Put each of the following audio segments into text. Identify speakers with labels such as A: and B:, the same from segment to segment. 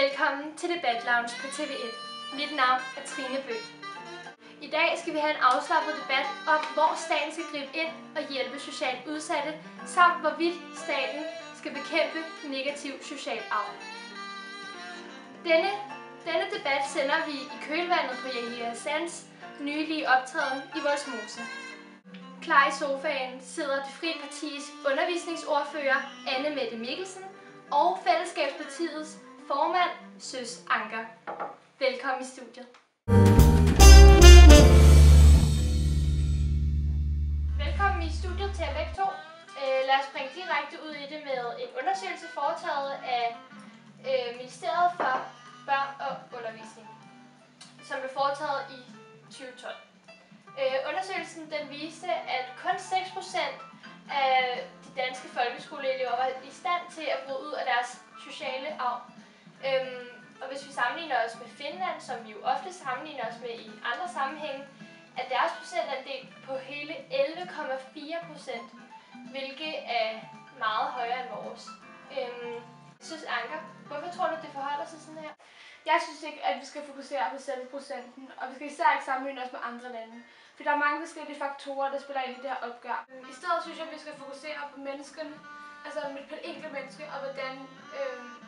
A: Velkommen til Debat Lounge på TV1. Mit navn er Trine Bøgh. I dag skal vi have en afslappet debat om, hvor staten skal gribe ind og hjælpe socialt udsatte, samt hvorvidt staten skal bekæmpe negativ social arv. Denne debat sender vi i kølvandet på Yahya Hassans nylige optræden i Vollsmose. Klar i sofaen sidder Det Frie Partis undervisningsordfører Anne Mette Mikkelsen og Fællesskabspartiets formand Søs Anker. Velkommen i studiet. Velkommen i studiet til jer begge to. Lad os springe direkte ud i det med en undersøgelse foretaget af Ministeriet for Børn og Undervisning, som blev foretaget i 2012. Undersøgelsen den viste, at kun 6% af de danske folkeskoleelever var i stand til at bryde ud af deres sociale arv. Og hvis vi sammenligner os med Finland, som vi jo ofte sammenligner os med i andre sammenhænge, er deres procentandel på hele 11,4%, hvilket er meget højere end vores. Søs Anker, hvorfor tror du, det forholder sig sådan her?
B: Jeg synes ikke, at vi skal fokusere på selve procenten, og vi skal især ikke sammenligne os med andre lande. For der er mange forskellige faktorer, der spiller ind i det her opgør. I stedet synes jeg, at vi skal fokusere på menneskene, altså på et enkelt menneske, og hvordan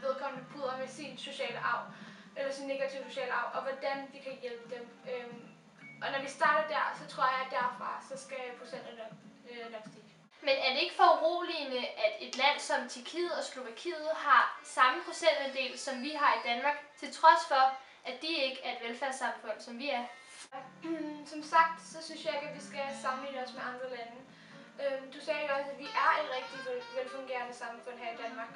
B: vedkommende bryder med sin sociale arv, eller sin negative sociale arv, og hvordan vi kan hjælpe dem. Og når vi starter der, så tror jeg, at derfra, så skal procenterne nok stige.
A: Men er det ikke for uroligende, at et land som Tjekkiet og Slovakiet har samme procentandel, som vi har i Danmark, til trods for, at de ikke er et velfærdssamfund, som vi er?
B: Som sagt, så synes jeg ikke, at vi skal sammenligne os med andre lande. Du sagde jo også, at vi er et rigtig velfungerende samfund her i Danmark.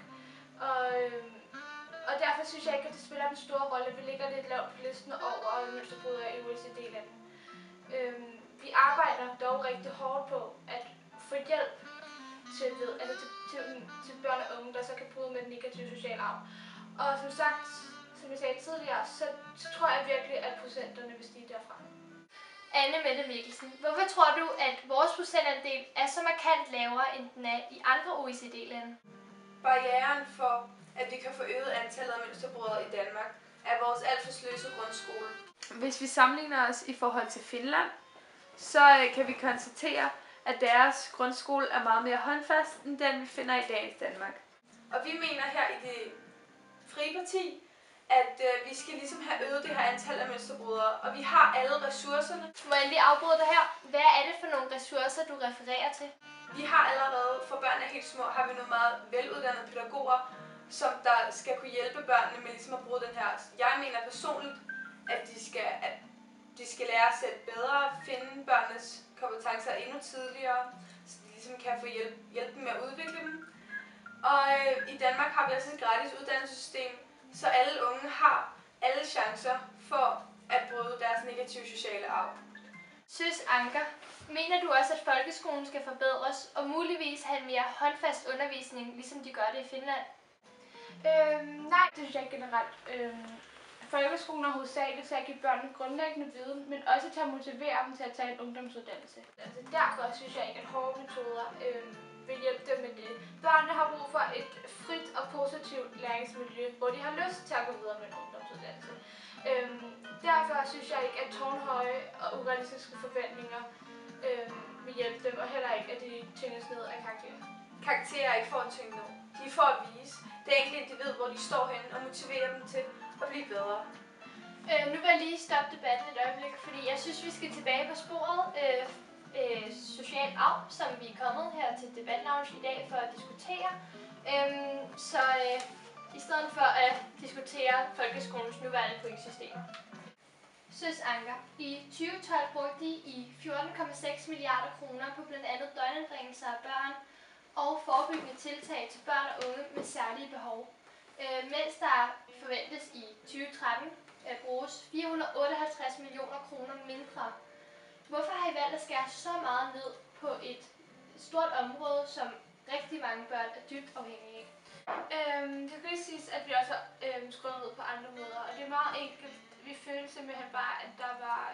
B: Og derfor synes jeg ikke, at det spiller en stor rolle. Vi ligger lidt lavt på listen over mønsterbrydere i OECD-lande. Vi arbejder dog rigtig hårdt på at få hjælp til børn og unge, der så kan bryde med den negative sociale arv. Og som sagt, som jeg sagde tidligere, så tror jeg virkelig, at procenterne vil stige derfra.
A: Anne Mette Mikkelsen, hvorfor tror du, at vores procentandel er så markant lavere, end den er i andre OECD-lande?
C: Barrieren for, at vi kan få øget antallet af mønsterbrydere i Danmark, er vores alt for sløse grundskole.
B: Hvis vi sammenligner os i forhold til Finland, så kan vi konstatere, at deres grundskole er meget mere håndfast, end den vi finder i dagens Danmark.
C: Og vi mener her i Det Frie Parti, at vi skal ligesom have øget det her antal af mønsterbrydere, og vi har alle ressourcerne.
A: Må jeg lige afbryde dig her? Hvad er det for nogle ressourcer, du refererer til?
C: Vi har allerede, for børn er helt små, har vi nogle meget veluddannede pædagoger, som der skal kunne hjælpe børnene med ligesom at bruge den her. Jeg mener personligt, at de skal lære at sætte bedre, finde børnenes kompetencer endnu tidligere, så de ligesom kan få hjælp med at udvikle dem. Og i Danmark har vi altså et gratis uddannelsessystem, så alle unge har alle chancer for at bryde deres negative sociale arv.
A: Søs Anker, mener du også, at folkeskolen skal forbedres og muligvis have en mere håndfast undervisning, ligesom de gør det i Finland?
B: Nej, det synes jeg ikke generelt. Folkeskolen er hovedsageligt til at give børnene grundlæggende viden, men også til at motivere dem til at tage en ungdomsuddannelse. Altså derfor synes jeg ikke, at hårde metoder vil hjælpe dem med det. Børnene har brug for et frit og positivt læringsmiljø, hvor de har lyst til at gå videre med en ungdomsuddannelse. Derfor synes jeg ikke, at tårnhøje og urealistiske forventninger vil hjælpe dem, og heller ikke, at de tynges ned af karakterer.
C: Karakterer er ikke for at tynge ned. De er for at vise. Det er egentlig, at de ved, hvor de står henne, og motivere dem til at blive bedre.
A: Nu vil jeg lige stoppe debatten et øjeblik, fordi jeg synes, vi skal tilbage på sporet. Social arv, som vi er kommet her til Debat Lounge i dag for at diskutere. I stedet for at diskutere folkeskolens nuværende pointsystem. Søs Anker, i 2012 brugte I 14,6 milliarder kroner på blandt andet døgnanbringelser af børn og forebyggende tiltag til børn og unge med særlige behov. Mens der forventes i 2013 at bruges 458 millioner kroner mindre. Hvorfor har I valgt at skære så meget ned på et stort område, som rigtig mange børn er dybt afhængige af?
B: Det kan lige siges, at vi også har skruet ned på andre måder, og det er meget enkelt. Vi følte simpelthen bare, at der var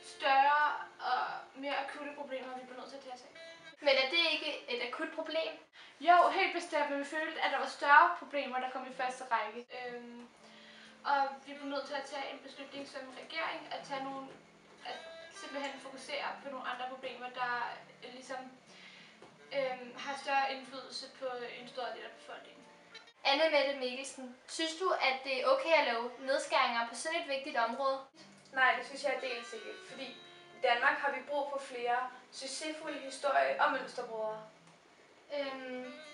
B: større og mere akutte problemer, vi blev nødt til at tage os af.
A: Men er det ikke et akut problem?
B: Jo, helt bestemt, men vi følte, at der var større problemer, der kom i første række. Og vi blev nødt til at tage en beslutning som regering, at simpelthen fokusere på nogle andre problemer, der ligesom har større indflydelse på en stor del af befolkningen.
A: Anne-Mette Mikkelsen, synes du, at det er okay at lave nedskæringer på sådan et vigtigt område?
C: Nej, det synes jeg dels ikke, fordi i Danmark har vi brug for flere succesfulde historie- og mønsterbrydere.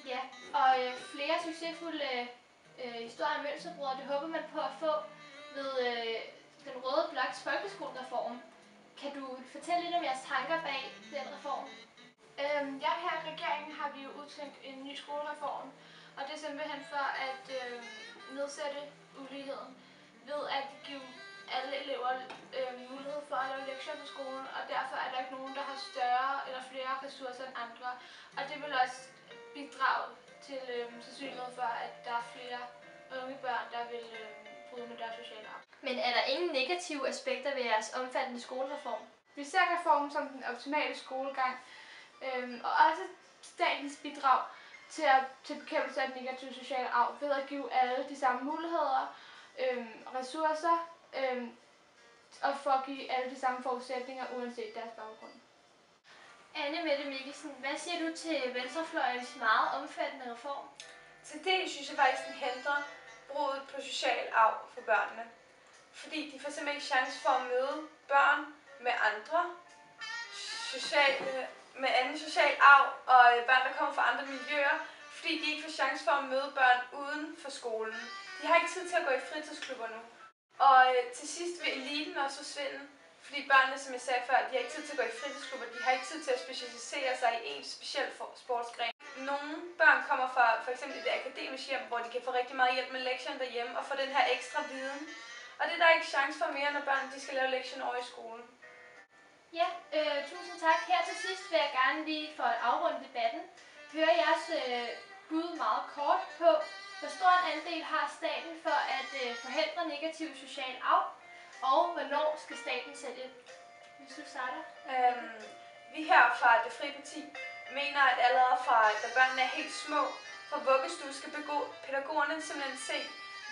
A: Ja, og flere succesfulde historier om mønsterbrydere, det håber man på at få ved den røde bloks folkeskolereform. Kan du fortælle lidt om jeres tanker bag den reform?
B: Her i regeringen har vi jo udtænkt en ny skolereform, og det er simpelthen for at nedsætte uligheden ved at give alle elever mulighed for at lave lektier på skolen, og derfor er der ikke nogen, der har større eller flere ressourcer end andre. Og det vil også bidrage til sandsynligheden for, at der er flere unge børn, der vil bryde med deres sociale arv.
A: Men er der ingen negative aspekter ved jeres omfattende skolereform?
B: Vi ser reformen som den optimale skolegang, og også statens bidrag til bekæmpelse af den negative sociale arv ved at give alle de samme muligheder, ressourcer og for at give alle de samme forudsætninger uanset deres baggrund.
A: Anne-Mette Mikkelsen, hvad siger du til venstrefløjens meget omfattende reform?
C: Til det synes jeg faktisk, den hindrer bruddet på social arv for børnene. Fordi de får simpelthen ikke chance for at møde børn med anden social arv og børn, der kommer fra andre miljøer, fordi de ikke får chance for at møde børn uden for skolen. De har ikke tid til at gå i fritidsklubber nu. Og til sidst vil eliten også forsvinde, fordi børnene, som jeg sagde før, de har ikke tid til at gå i fritidsklubber, de har ikke tid til at specialisere sig i en speciel sportsgren. Nogle børn kommer fra for eksempel et akademisk hjem, hvor de kan få rigtig meget hjælp med lektierne derhjemme og få den her ekstra viden. Og det er der ikke chance for mere, når børn de skal lave lektierne over i skolen.
A: Ja, tusind tak. Her til sidst vil jeg gerne lige for at afrunde debatten høre jeres bud meget kort på, hvor stor en andel har staten for at forhindre negativ social arv, og hvornår skal staten sætte ind? Hvis du starter.
C: Vi her fra Det Frie Parti mener, at allerede fra da børnene er helt små, fra vuggestue skal pædagogerne simpelthen se,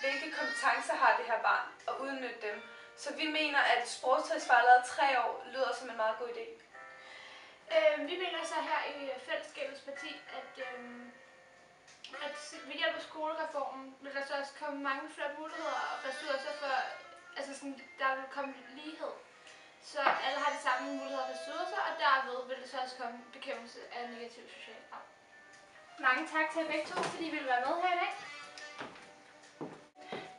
C: hvilke kompetencer har det her barn, og udnytte dem. Så vi mener, at sprogtest for allerede 3 år lyder som en meget god idé.
B: Vi mener så her i Fællesskabets Parti, at ved hjælp af skolereformen vil der så også komme mange flere muligheder og ressourcer for, der vil komme lighed. Så alle har de samme muligheder og ressourcer, og derved vil der så også komme bekæmpelse af negativ social arv.
A: Mange tak til jer begge to, fordi I ville være med her i dag.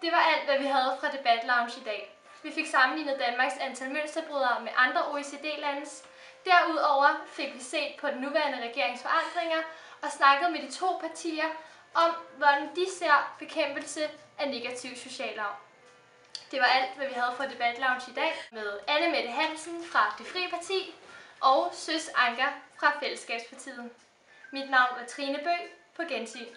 A: Det var alt, hvad vi havde fra Debat Lounge i dag. Vi fik sammenlignet Danmarks antal mønsterbrydere med andre OECD-landes. Derudover fik vi set på den nuværende regerings forandringer og snakket med de to partier om, hvordan de ser bekæmpelse af negativ social arv. Det var alt, hvad vi havde fra Debat Lounge i dag med Anne-Mette Hansen fra Det Frie Parti og Søs Anker fra Fællesskabspartiet. Mit navn er Trine Bøgh. På gensyn.